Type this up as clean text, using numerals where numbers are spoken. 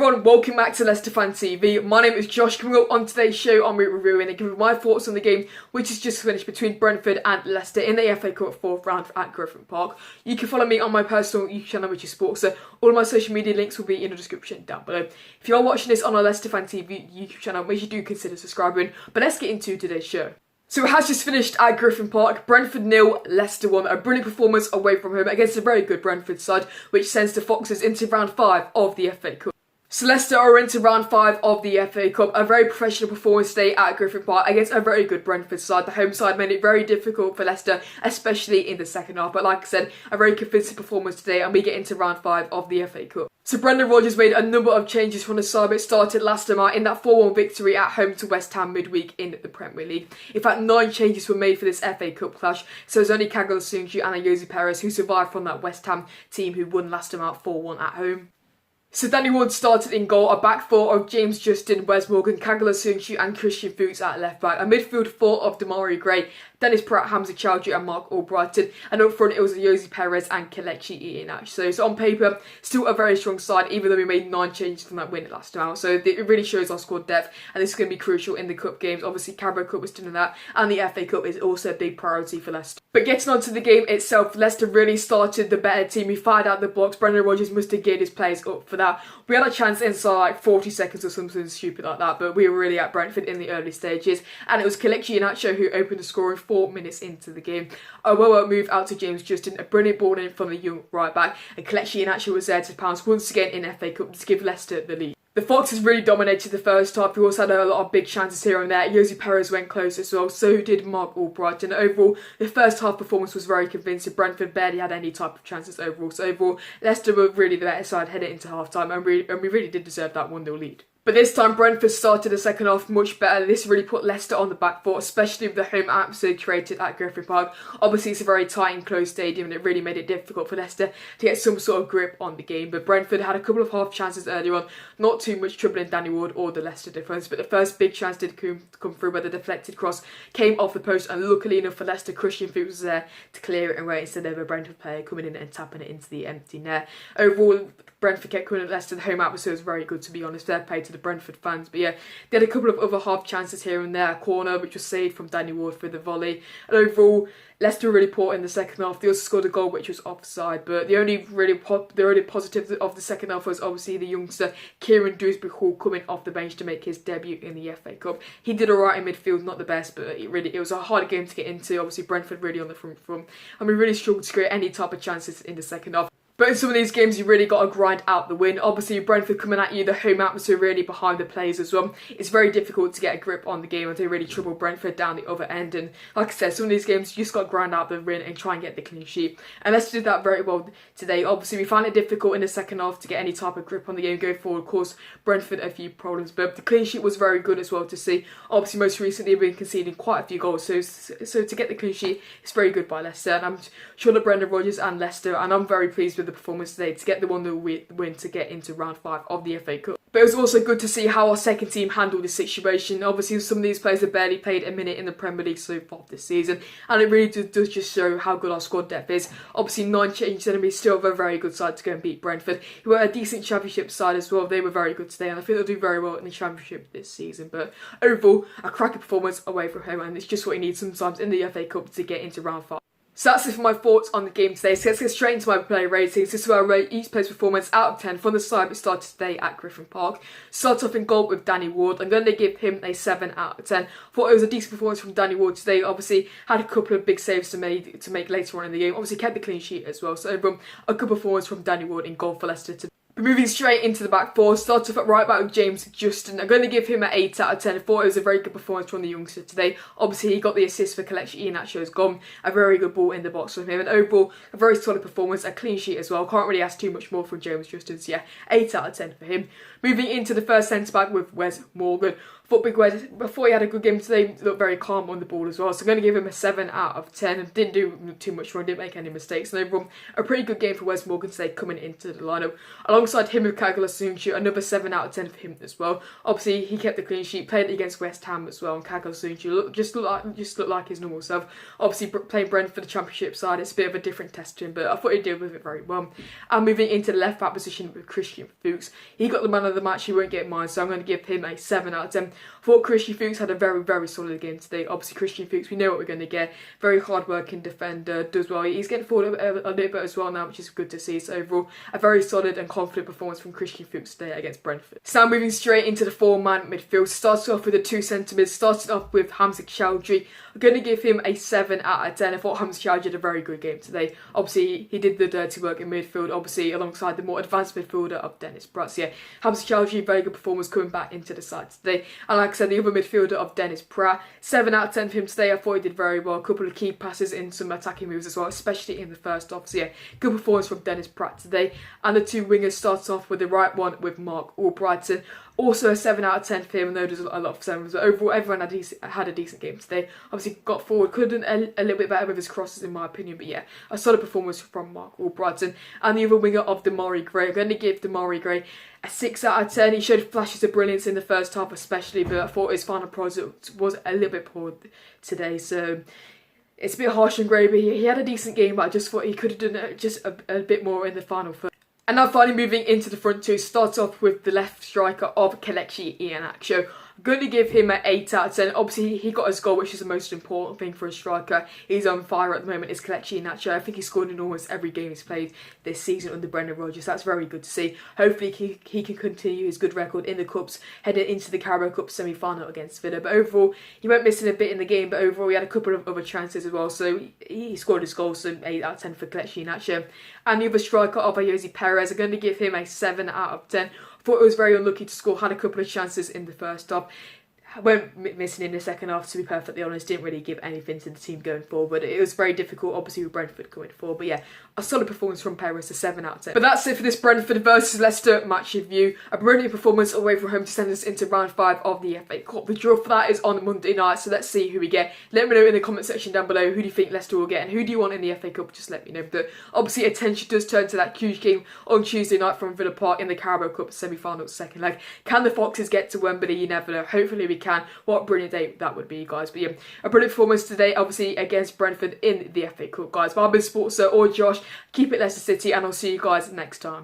everyone, welcome back to Leicester Fan TV. My name is Josh. Coming up on today's show, I'm reviewing and giving my thoughts on the game which has just finished between Brentford and Leicester in the FA Cup 4th round at Griffin Park. You can follow me on my personal YouTube channel which is Sportsa. All of my social media links will be in the description down below. If you are watching this on our Leicester Fan TV YouTube channel, make sure you do consider subscribing. But let's get into today's show. So it has just finished at Griffin Park. Brentford 0, Leicester 1. A brilliant performance away from home against a very good Brentford side, which sends the Foxes into round 5 of the FA Cup. So Leicester are into round 5 of the FA Cup. A very professional performance today at Griffin Park against a very good Brentford side. The home side made it very difficult for Leicester, especially in the second half. But like I said, a very convincing performance today, and we get into round 5 of the FA Cup. So Brendan Rodgers made a number of changes from the side which started last time out in that 4-1 victory at home to West Ham midweek in the Premier League. In fact, 9 changes were made for this FA Cup clash, so it's only AKAK and Jose Perez who survived from that West Ham team who won last time out 4-1 at home. So Danny Ward started in goal, a back four of James Justin, Wes Morgan, Kagawa and Christian Fuchs at left back, a midfield four of Demarai Gray, Dennis Pratt, Hamza Chowdhury and Mark Albrighton, and up front it was Jose Perez and Kelechi Iheanacho. So on paper, still a very strong side, even though we made 9 changes from that win last time out. So it really shows our squad depth, and this is going to be crucial in the cup games. Obviously Carabao Cup was doing that, and the FA Cup is also a big priority for Leicester. But getting on to the game itself, Leicester really started the better team. We fired out the blocks. Brendan Rodgers must have geared his players up for that. We had a chance inside like 40 seconds or something stupid like that, but we were really at Brentford in the early stages, and it was Kelechi Iheanacho who opened the scoring 4 minutes into the game. A well move out to James Justin, a brilliant ball in from the young right back, and Kelechi Iheanacho was there to pounce once again in FA Cup to give Leicester the lead. The Foxes really dominated the first half. We also had a lot of big chances here and there. Jose Perez went close as well, so did Mark Albrighton. Overall, the first half performance was very convincing. Brentford barely had any type of chances overall. So overall, Leicester were really the better side heading into half-time, and we really did deserve that 1-0 lead. But this time, Brentford started the second half much better. This really put Leicester on the back foot, especially with the home atmosphere created at Griffin Park. Obviously, it's a very tight and closed stadium, and it really made it difficult for Leicester to get some sort of grip on the game. But Brentford had a couple of half chances earlier on, not too much trouble in Danny Ward or the Leicester defence. But the first big chance did come through, where the deflected cross came off the post, and luckily enough for Leicester, Christian Fuchs was there to clear it away instead of a Brentford player coming in and tapping it into the empty net. Overall, Brentford kept coming at Leicester. The home atmosphere was very good, to be honest. Fair play to the Brentford fans. But yeah, they had a couple of other half chances here and there. A corner, which was saved from Danny Ward for the volley. And overall, Leicester were really poor in the second half. They also scored a goal which was offside. But the only positive of the second half was obviously the youngster Kieran Dewsbury-Hall coming off the bench to make his debut in the FA Cup. He did alright in midfield, not the best, but it was a hard game to get into. Obviously, Brentford really on the front, and we really struggled to create any type of chances in the second half. But in some of these games, you really got to grind out the win. Obviously, Brentford coming at you, the home atmosphere really behind the players as well. It's very difficult to get a grip on the game, and they really trouble Brentford down the other end. And like I said, some of these games, you just got to grind out the win and try and get the clean sheet. And Leicester did that very well today. Obviously, we found it difficult in the second half to get any type of grip on the game going forward. Of course, Brentford a few problems, but the clean sheet was very good as well to see. Obviously, most recently, we've been conceding quite a few goals. So to get the clean sheet, it's very good by Leicester. And I'm sure that Brendan Rodgers and Leicester, and I'm very pleased with the performance today to get the 1-0 win to get into round 5 of the FA Cup. But it was also good to see how our second team handled the situation. Obviously, some of these players have barely played a minute in the Premier League so far this season, and it really does just show how good our squad depth is. Obviously, 9 changes, and we still have a very good side to go and beat Brentford, who are a decent Championship side as well. They were very good today, and I think they'll do very well in the Championship this season. But overall, a cracking performance away from home, and it's just what you need sometimes in the FA Cup to get into round 5. So that's it for my thoughts on the game today. So let's get straight into my player ratings. This is where I rate each player's performance out of 10 from the side which started today at Griffin Park. Start off in goal with Danny Ward. I'm going to give him a 7 out of 10. Thought it was a decent performance from Danny Ward today. Obviously had a couple of big saves to make later on in the game. Obviously kept the clean sheet as well. So overall, a good performance from Danny Ward in goal for Leicester today. But moving straight into the back four, start off at right back with James Justin. I'm going to give him an 8 out of 10. I thought it was a very good performance from the youngster today. Obviously, he got the assist for Kelechi Iheanacho's goal. A very good ball in the box from him. And overall, a very solid performance, a clean sheet as well. Can't really ask too much more from James Justin. So yeah, 8 out of 10 for him. Moving into the first centre-back with Wes Morgan. thought Big Wed, before he had a good game today, looked very calm on the ball as well. So I'm going to give him a 7 out of 10. And didn't do too much wrong, didn't make any mistakes. And overall, a pretty good game for Wes Morgan today coming into the lineup. Alongside him with Kagawa, another 7 out of 10 for him as well. Obviously, he kept the clean sheet, played against West Ham as well. And Kagawa just looked like his normal self. Obviously, playing Brentford for the Championship side, it's a bit of a different test to him, but I thought he did with it very well. And moving into the left back position with Christian Fuchs, he got the man of the match, he won't get mine, so I'm going to give him a 7 out of 10. I thought Christian Fuchs had a very, very solid game today. Obviously, Christian Fuchs, we know what we're going to get. Very hard-working defender, does well. He's getting forward a little bit as well now, which is good to see. So overall, a very solid and confident performance from Christian Fuchs today against Brentford. So now moving straight into the 4-man midfield. Started off with the 2 centre-mids. Started off with Hamza Chowdhury. I'm going to give him a 7 out of 10. I thought Hamza Chowdhury did a very good game today. Obviously, he did the dirty work in midfield, obviously, alongside the more advanced midfielder of Dennis Pratt. Yeah, Hamza Chowdhury, very good performance coming back into the side today. And like I said, the other midfielder of Dennis Pratt, 7 out of 10 for him today. I thought he did very well. A couple of key passes in some attacking moves as well, especially in the first half. So yeah, good performance from Dennis Pratt today. And the 2 wingers starts off with the right one with Mark Albrighton. Also a 7 out of 10 for him, and though there's a lot of 7s, but overall everyone had a decent game today. Obviously got forward, could have done a little bit better with his crosses in my opinion, but yeah, a solid performance from Mark Albrighton. And the other winger of Demarai Gray, I'm going to give Demarai Gray a 6 out of 10. He showed flashes of brilliance in the first half especially, but I thought his final product was a little bit poor today, so it's a bit harsh on Gray, but he had a decent game, but I just thought he could have done just a bit more in the final third. And now finally moving into the front 2, starts off with the left striker of Kelechi Iheanacho. I'm going to give him an 8 out of 10. Obviously, he got his goal, which is the most important thing for a striker. He's on fire at the moment, is Kelechi Iheanacho. I think he scored in almost every game he's played this season under Brendan Rodgers. That's very good to see. Hopefully, he can continue his good record in the Cups, heading into the Carabao Cup semi-final against Villa. But overall, he went missing a bit in the game, but overall, he had a couple of other chances as well. So he scored his goal, so 8 out of 10 for Kelechi Iheanacho. And the other striker of Ayoze Perez, I'm going to give him a 7 out of 10. I thought it was very unlucky to score, had a couple of chances in the first half. Went missing in the second half, to be perfectly honest. Didn't really give anything to the team going forward. It was very difficult, obviously, with Brentford coming forward. But yeah, a solid performance from Perez, a 7 out of 10. But that's it for this Brentford versus Leicester match review. A brilliant performance away from home to send us into round 5 of the FA Cup. The draw for that is on Monday night, so let's see who we get. Let me know in the comment section down below who do you think Leicester will get and who do you want in the FA Cup. Just let me know. But obviously, attention does turn to that huge game on Tuesday night from Villa Park in the Carabao Cup semi-final second leg. Can the Foxes get to Wembley? You never know. Hopefully we can. What a brilliant day that would be, guys. But yeah, a brilliant performance today, obviously, against Brentford in the FA Cup, guys. But I've been Sportsa or Josh. Keep it Leicester City, and I'll see you guys next time.